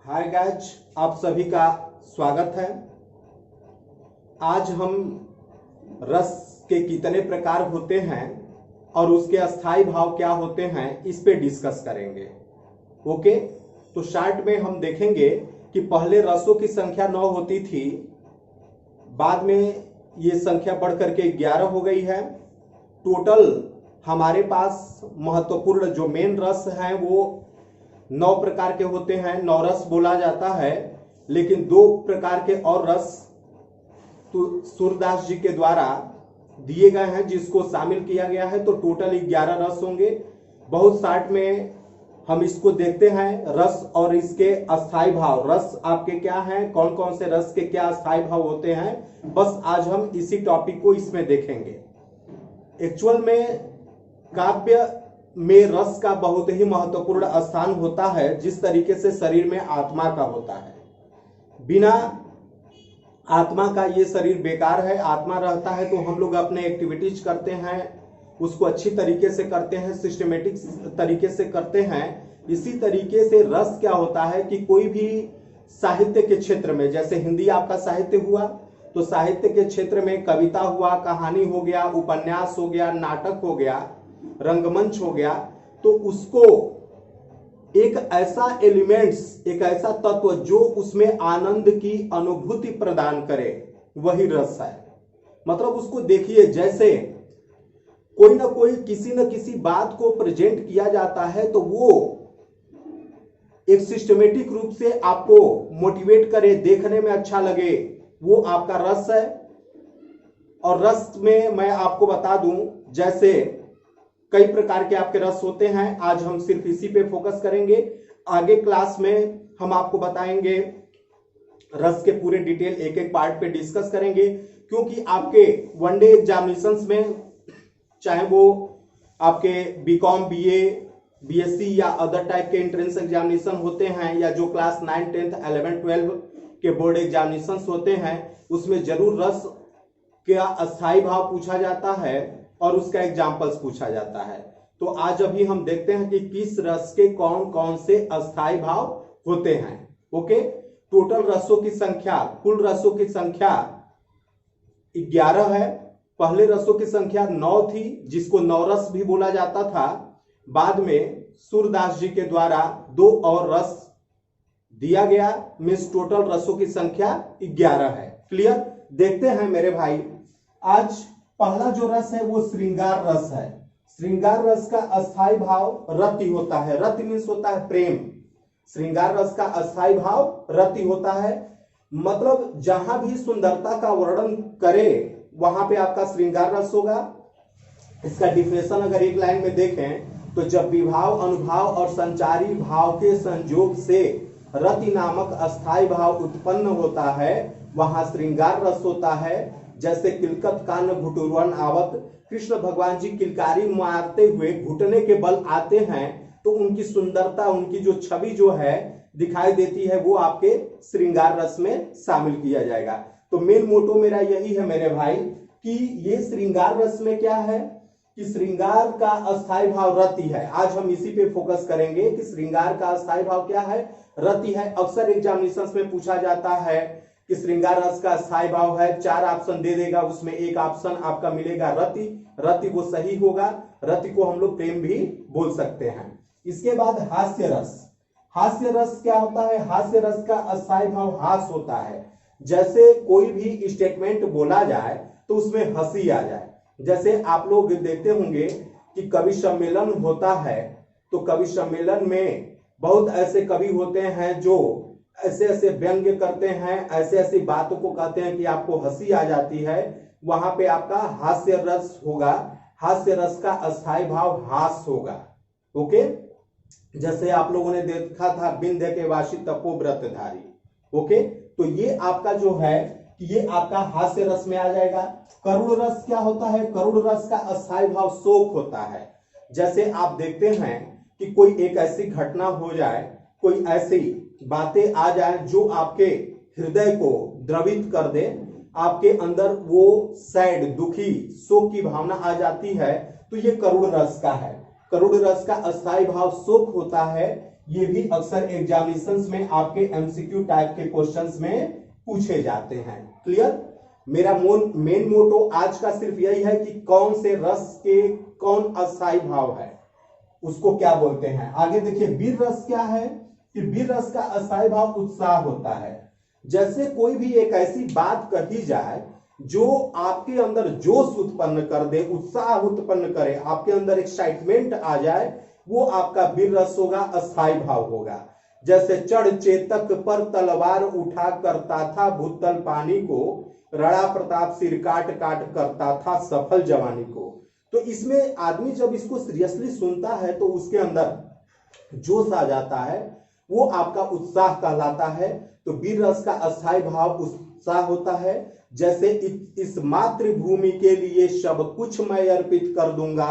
Hi guys, आप सभी का स्वागत है। आज हम रस के कितने प्रकार होते हैं और उसके अस्थाई भाव क्या होते हैं इस पे डिस्कस करेंगे। ओके, तो शार्ट में हम देखेंगे कि पहले रसों की संख्या 9 होती थी, बाद में ये संख्या बढ़ करके 11 हो गई है। टोटल हमारे पास महत्वपूर्ण जो मेन रस हैं वो 9 प्रकार के होते हैं, 9 रस बोला जाता है। लेकिन 2 प्रकार के और रस तो सूरदास जी के द्वारा दिए गए हैं जिसको शामिल किया गया है, तो टोटल 11 रस होंगे। बहुत शार्ट में हम इसको देखते हैं, रस और इसके अस्थाई भाव। रस आपके क्या हैं, कौन कौन से रस के क्या अस्थाई भाव होते हैं, बस आज हम इसी टॉपिक को इसमें देखेंगे। एक्चुअल में काव्य में रस का बहुत ही महत्वपूर्ण स्थान होता है, जिस तरीके से शरीर में आत्मा का होता है। बिना आत्मा का ये शरीर बेकार है। आत्मा रहता है तो हम लोग अपने एक्टिविटीज करते हैं, उसको अच्छी तरीके से करते हैं, सिस्टमेटिक तरीके से करते हैं। इसी तरीके से रस क्या होता है कि कोई भी साहित्य के क्षेत्र में, जैसे हिंदी आपका साहित्य हुआ, तो साहित्य के क्षेत्र में कविता हुआ, कहानी हो गया, उपन्यास हो गया, नाटक हो गया, रंगमंच हो गया, तो उसको एक ऐसा एलिमेंट्स, एक ऐसा तत्व जो उसमें आनंद की अनुभूति प्रदान करे, वही रस है। मतलब उसको देखिए, जैसे कोई ना कोई किसी न किसी बात को प्रेजेंट किया जाता है तो वो एक सिस्टमेटिक रूप से आपको मोटिवेट करे, देखने में अच्छा लगे, वो आपका रस है। और रस में मैं आपको बता दूं, जैसे कई प्रकार के आपके रस होते हैं। आज हम सिर्फ इसी पे फोकस करेंगे। आगे क्लास में हम आपको बताएंगे, रस के पूरे डिटेल एक एक पार्ट पे डिस्कस करेंगे, क्योंकि आपके वनडे एग्जामिनेशंस में, चाहे वो आपके बीकॉम, बीए, बीएससी या अदर टाइप के एंट्रेंस एग्जामिनेशन होते हैं, या जो क्लास 9, 10, 11, 12 के बोर्ड एग्जामिनेशंस होते हैं, उसमें जरूर रस का अस्थाई भाव पूछा जाता है और उसका एग्जाम्पल्स पूछा जाता है। तो आज अभी हम देखते हैं कि किस रस के कौन कौन से अस्थाई भाव होते हैं। ओके, टोटल रसों की संख्या, कुल रसों की संख्या 11 है। पहले रसों की संख्या 9 थी, जिसको नवरस भी बोला जाता था। बाद में सूरदास जी के द्वारा 2 और रस दिया गया, मीन्स टोटल रसों की संख्या 11 है। क्लियर? देखते हैं मेरे भाई, आज पहला जो रस है वो श्रृंगार रस है। श्रृंगार रस का अस्थाई भाव रति होता है। रति मीन्स होता है प्रेम। श्रृंगार रस का अस्थाई भाव रति होता है, मतलब जहां भी सुंदरता का वर्णन करे वहां पे आपका श्रृंगार रस होगा। इसका डिफिनेशन अगर एक लाइन में देखें तो जब विभाव, अनुभाव और संचारी भाव के संयोग से रति नामक अस्थाई भाव उत्पन्न होता है, वहां श्रृंगार रस होता है। जैसे किलकत कान घुटुरवन आवत, कृष्ण भगवान जी किलकारी मारते हुए घुटने के बल आते हैं, तो उनकी सुंदरता, उनकी जो छवि जो है दिखाई देती है, वो आपके श्रृंगार रस में शामिल किया जाएगा। तो मेन मोटो मेरा यही है मेरे भाई कि ये श्रृंगार रस में क्या है कि श्रृंगार का अस्थाई भाव रति है। आज हम इसी पे फोकस करेंगे कि श्रृंगार का अस्थाई भाव क्या है, रति है। अक्सर एग्जामिनेशंस में पूछा जाता है कि श्रृंगार रस का अस्थाई भाव है, 4 ऑप्शन दे देगा, उसमें एक ऑप्शन आपका मिलेगा रति। रति वो सही होगा। रति को हम लोग प्रेम भी बोल सकते हैं। इसके बाद हास्य रस। हास्य रस क्या होता है? हास्य रस का अस्थाई भाव हास होता है। जैसे कोई भी स्टेटमेंट बोला जाए तो उसमें हंसी आ जाए। जैसे आप लोग देखते होंगे कि कवि सम्मेलन होता है, तो कवि सम्मेलन में बहुत ऐसे कवि होते हैं जो ऐसे ऐसे व्यंग्य करते हैं, ऐसे ऐसी बातों को कहते हैं कि आपको हंसी आ जाती है। वहां पे आपका हास्य रस होगा। हास्य रस का अस्थाई भाव हास होगा। ओके, जैसे आप लोगों ने देखा था बिंध्य के वासी तपो व्रतधारी। ओके, तो ये आपका जो है कि ये आपका हास्य रस में आ जाएगा। करुण रस क्या होता है? करुण रस का अस्थाई भाव शोक होता है। जैसे आप देखते हैं कि कोई एक ऐसी घटना हो जाए, कोई ऐसी बातें आ जाए जो आपके हृदय को द्रवित कर दे, आपके अंदर वो सैड, दुखी, शोक की भावना आ जाती है, तो ये करुण रस का है। करुण रस का अस्थाई भाव शोक होता है। ये भी अक्सर एग्जामिनेशंस में आपके एमसीक्यू टाइप के क्वेश्चंस में पूछे जाते हैं। क्लियर? मेरा मेन मोटो आज का सिर्फ यही है कि कौन से रस के कौन अस्थाई भाव है, उसको क्या बोलते हैं। आगे देखिए, वीर रस क्या है कि वीर रस का अस्थाई भाव उत्साह होता है। जैसे कोई भी एक ऐसी बात कही जाए जो आपके अंदर जोश उत्पन्न कर दे, उत्साह उत्पन्न करे, आपके अंदर एक्साइटमेंट आ जाए, वो आपका वीर रस होगा, अस्थाई भाव होगा। जैसे चढ़ चेतक पर तलवार उठा करता था भूतल पानी को, राणा प्रताप सिर काट काट करता था सफल जवानी को। तो इसमें आदमी जब इसको सीरियसली सुनता है तो उसके अंदर जोश आ जाता है, वो आपका उत्साह कहलाता है। तो वीर रस का अस्थाई भाव उत्साह होता है। जैसे इस मातृभूमि के लिए सब कुछ मैं अर्पित कर दूंगा,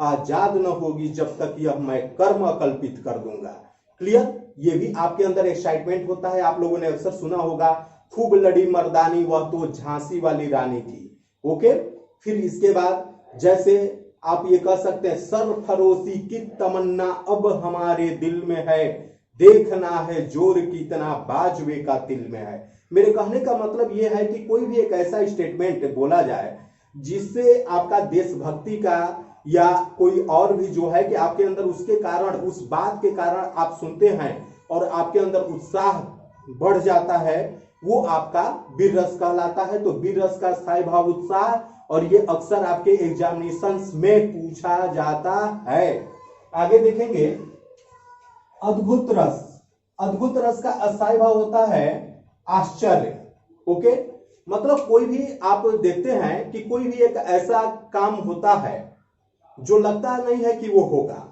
आजाद न होगी जब तक यह मैं कर्म अकल्पित कर दूंगा। क्लियर? ये भी आपके अंदर एक्साइटमेंट होता है। आप लोगों ने अक्सर सुना होगा, खूब लड़ी मर्दानी वह तो झांसी वाली रानी थी। ओके, फिर इसके बाद जैसे आप ये कह सकते हैं, सरफरोशी की तमन्ना अब हमारे दिल में है, देखना है जोर कितना बाजवे का तिल में है। मेरे कहने का मतलब यह है कि कोई भी एक ऐसा स्टेटमेंट बोला जाए जिससे आपका देशभक्ति का या कोई और भी जो है कि आपके अंदर उसके कारण, उस बात के कारण आप सुनते हैं और आपके अंदर उत्साह बढ़ जाता है, वो आपका वीर रस कहलाता है। तो वीर रस का स्थायी भाव उत्साह, और ये अक्सर आपके एग्जामिनेशंस में पूछा जाता है। आगे देखेंगे, अद्भुत रस। अद्भुत रस का अस्थायी भाव होता है आश्चर्य। ओके, मतलब कोई भी आप देखते हैं कि कोई भी एक ऐसा काम होता है जो लगता नहीं है कि वो होगा,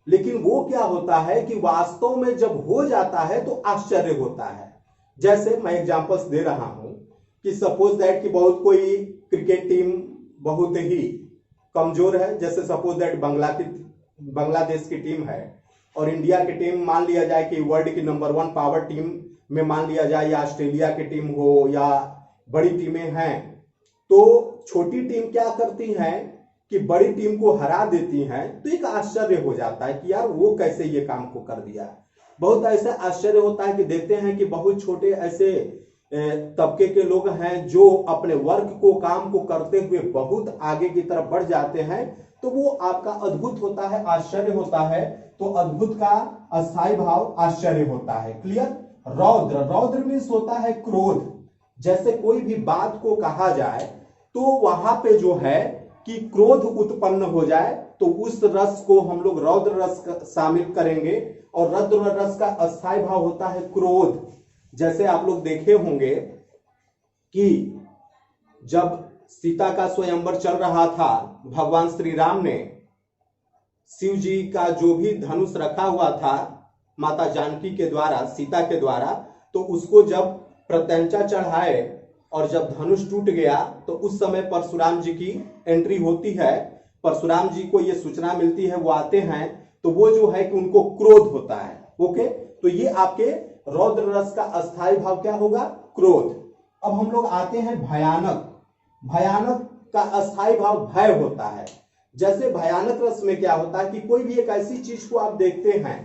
लेकिन वो क्या होता है कि वास्तव में जब हो जाता है तो आश्चर्य होता है। जैसे मैं एग्जांपल्स दे रहा हूं कि सपोज दैट कि बहुत कोई क्रिकेट टीम बहुत ही कमजोर है, जैसे सपोज दैट बांग्लादेश की टीम है और इंडिया की टीम मान लिया जाए कि वर्ल्ड की नंबर 1 पावर टीम में मान लिया जाए, या ऑस्ट्रेलिया की टीम हो या बड़ी टीमें हैं, तो छोटी टीम क्या करती हैं कि बड़ी टीम को हरा देती हैं। तो एक आश्चर्य हो जाता है कि यार वो कैसे ये काम को कर दिया। बहुत ऐसा आश्चर्य होता है कि देखते हैं कि बहुत छोटे ऐसे तबके के लोग हैं जो अपने वर्क को, काम को करते हुए बहुत आगे की तरफ बढ़ जाते हैं। तो वो आपका अद्भुत होता है, आश्चर्य होता है। तो अद्भुत का अस्थायी भाव आश्चर्य होता है। क्लियर? रौद्र। रौद्र मीन्स होता है क्रोध। जैसे कोई भी बात को कहा जाए तो वहां पे जो है कि क्रोध उत्पन्न हो जाए, तो उस रस को हम लोग रौद्र रस शामिल करेंगे। और रौद्र रस का अस्थायी भाव होता है क्रोध। जैसे आप लोग देखे होंगे कि जब सीता का स्वयंवर चल रहा था, भगवान श्री राम ने शिव जी का जो भी धनुष रखा हुआ था माता जानकी के द्वारा, सीता के द्वारा, तो उसको जब प्रत्यंचा चढ़ाए और जब धनुष टूट गया तो उस समय परशुराम जी की एंट्री होती है। परशुराम जी को यह सूचना मिलती है, वो आते हैं, तो वो जो है कि उनको क्रोध होता है। ओके, तो ये आपके रौद्र रस का अस्थायी भाव क्या होगा? क्रोध। अब हम लोग आते हैं भयानक। भयानक का अस्थायी भाव भय होता है। जैसे भयानक रस में क्या होता है कि कोई भी एक ऐसी चीज को आप देखते हैं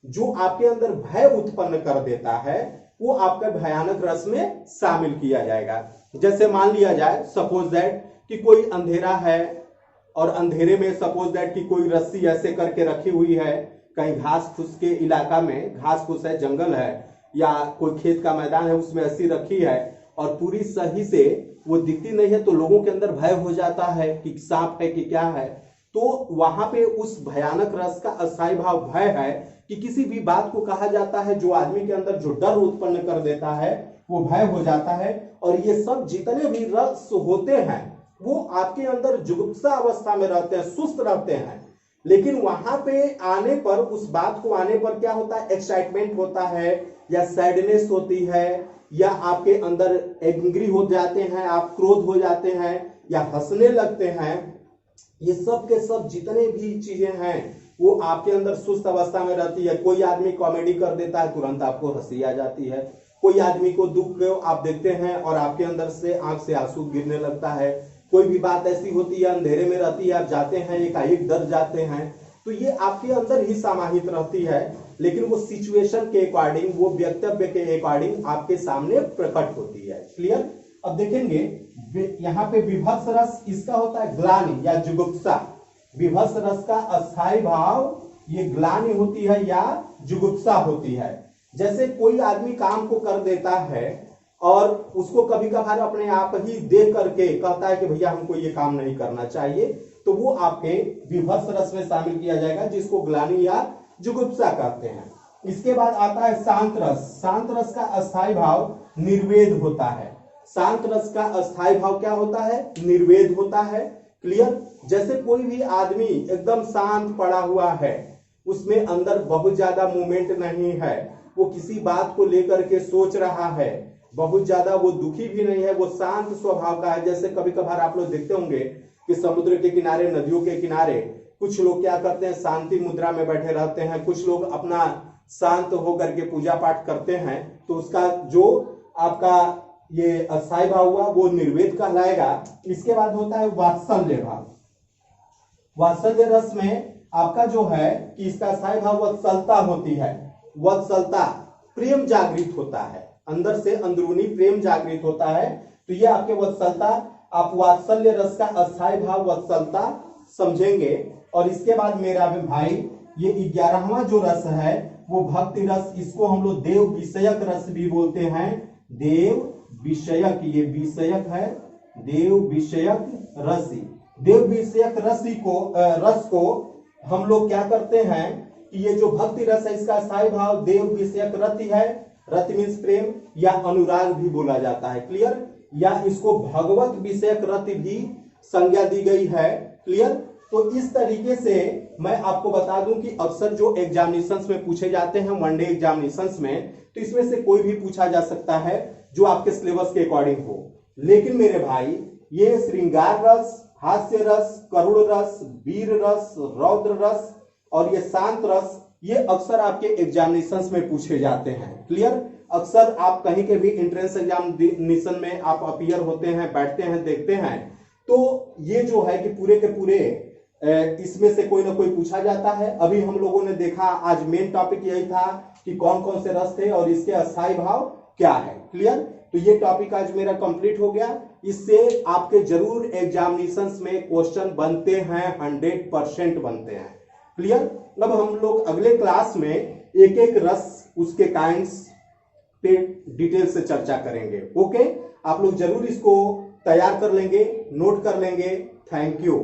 जो आपके अंदर भय उत्पन्न कर देता है, वो आपका भयानक रस में शामिल किया जाएगा। जैसे मान लिया जाए सपोज दैट कि कोई अंधेरा है और अंधेरे में सपोज दैट कि कोई रस्सी ऐसे करके रखी हुई है, कहीं घास फूस के इलाका में, घास फूस है, जंगल है, या कोई खेत का मैदान है, उसमें रस्सी रखी है और पूरी सही से वो दिखती नहीं है, तो लोगों के अंदर भय हो जाता है कि सांप है कि क्या है। तो वहां पे उस भयानक रस का अस्थायी भाव भय है कि किसी भी बात को कहा जाता है जो आदमी के अंदर जो डर उत्पन्न कर देता है, वो भय हो जाता है। और ये सब जितने भी रस होते हैं वो आपके अंदर जुगुप्सा अवस्था में रहते हैं, सुस्त रहते हैं, लेकिन वहां पे आने पर, उस बात को आने पर क्या होता है? एक्साइटमेंट होता है, या सैडनेस होती है, या आपके अंदर एंग्री हो जाते हैं, आप क्रोध हो जाते हैं, या हंसने लगते हैं। ये सब के सब जितने भी चीजें हैं वो आपके अंदर सुस्त अवस्था में रहती है। कोई आदमी कॉमेडी कर देता है, तुरंत आपको हंसी आ जाती है। कोई आदमी को दुख आप देखते हैं और आपके अंदर से आंख से आंसू गिरने लगता है। कोई भी बात ऐसी होती है, अंधेरे में रहती है, आप जाते हैं, एकाएक डर जाते हैं। तो ये आपके अंदर ही समाहित रहती है। लेकिन वो सिचुएशन के अकॉर्डिंग, वो वक्तव्य के अकॉर्डिंग आपके सामने प्रकट होती है। क्लियर। अब देखेंगे यहाँ पे विभत्स रस इसका होता है ग्लानि या जुगुप्सा। विभत्स रस का अस्थाई भाव ये ग्लानि होती है या जुगुप्सा होती है। जैसे कोई आदमी काम को कर देता है और उसको कभी कभार अपने आप ही देख करके कहता है कि भैया हमको ये काम नहीं करना चाहिए, तो वो आपके विभत्स रस में शामिल किया जाएगा, जिसको ग्लानि या जुगुप्सा कहते हैं। इसके बाद आता है शांत रस। शांत रस का अस्थाई भाव निर्वेद होता है। शांत रस का अस्थाई भाव क्या होता है? निर्वेद होता है। क्लियर। जैसे कोई भी आदमी एकदम शांत पड़ा हुआ है, उसमें अंदर बहुत ज्यादा मूवमेंट नहीं है, वो किसी बात को लेकर के सोच रहा है, बहुत ज्यादा वो दुखी भी नहीं है, वो शांत स्वभाव का है। जैसे कभी कभार आप लोग देखते होंगे कि समुद्र के किनारे, नदियों के किनारे कुछ लोग क्या करते हैं, शांति मुद्रा में बैठे रहते हैं, कुछ लोग अपना शांत होकर के पूजा पाठ करते हैं, तो उसका जो आपका ये अस्थाई भाव हुआ वो निर्वेद कहलाएगा। इसके बाद होता है वात्सल्य भाव। वात्सल्य रस में आपका जो है कि इसका अस्थाई भाव वत्सलता होती है। वत्सलता, प्रेम जागृत होता है, अंदर से अंदरूनी प्रेम जागृत होता है, तो ये आपके वत्सलता, आप वात्सल्य रस का अस्थाई भाव वत्सलता समझेंगे। और इसके बाद मेरा भाई ये 11वां जो रस है वो भक्ति रस, इसको हम लोग देव विषयक रस भी बोलते हैं। देव विषयक, ये विषयक है, देव विषयक रसी। देव विषयक रस को हम लोग क्या करते हैं कि ये जो भक्ति रस है इसका स्थायी भाव देव विषयक रति है। रति मीन्स प्रेम या अनुराग भी बोला जाता है। क्लियर। या इसको भगवत विषयक रति भी संज्ञा दी गई है। क्लियर। तो इस तरीके से मैं आपको बता दूं कि अक्सर जो एग्जामिनेशंस में पूछे जाते हैं, वनडे एग्जामिनेशंस में, तो इसमें से कोई भी पूछा जा सकता है जो आपके सिलेबस के अकॉर्डिंग हो। लेकिन मेरे भाई ये श्रृंगार रस, हास्य रस, करुण रस, वीर रस, रौद्र रस और ये शांत रस, ये अक्सर आपके एग्जामिनेशंस में पूछे जाते हैं। क्लियर। अक्सर आप कहीं के भी एंट्रेंस एग्जामिनेशन में आप अपीयर होते हैं, बैठते हैं, देखते हैं, तो ये जो है कि पूरे के पूरे इसमें से कोई ना कोई पूछा जाता है। अभी हम लोगों ने देखा, आज मेन टॉपिक यही था कि कौन कौन से रस थे और इसके अस्थाई भाव क्या है। क्लियर। तो ये टॉपिक आज मेरा कंप्लीट हो गया। इससे आपके जरूर एग्जामिनेशंस में क्वेश्चन बनते हैं, 100% बनते हैं। क्लियर। अब हम लोग अगले क्लास में एक एक रस, उसके काइंड्स पे डिटेल से चर्चा करेंगे। ओके। आप लोग जरूर इसको तैयार कर लेंगे, नोट कर लेंगे। Thank you.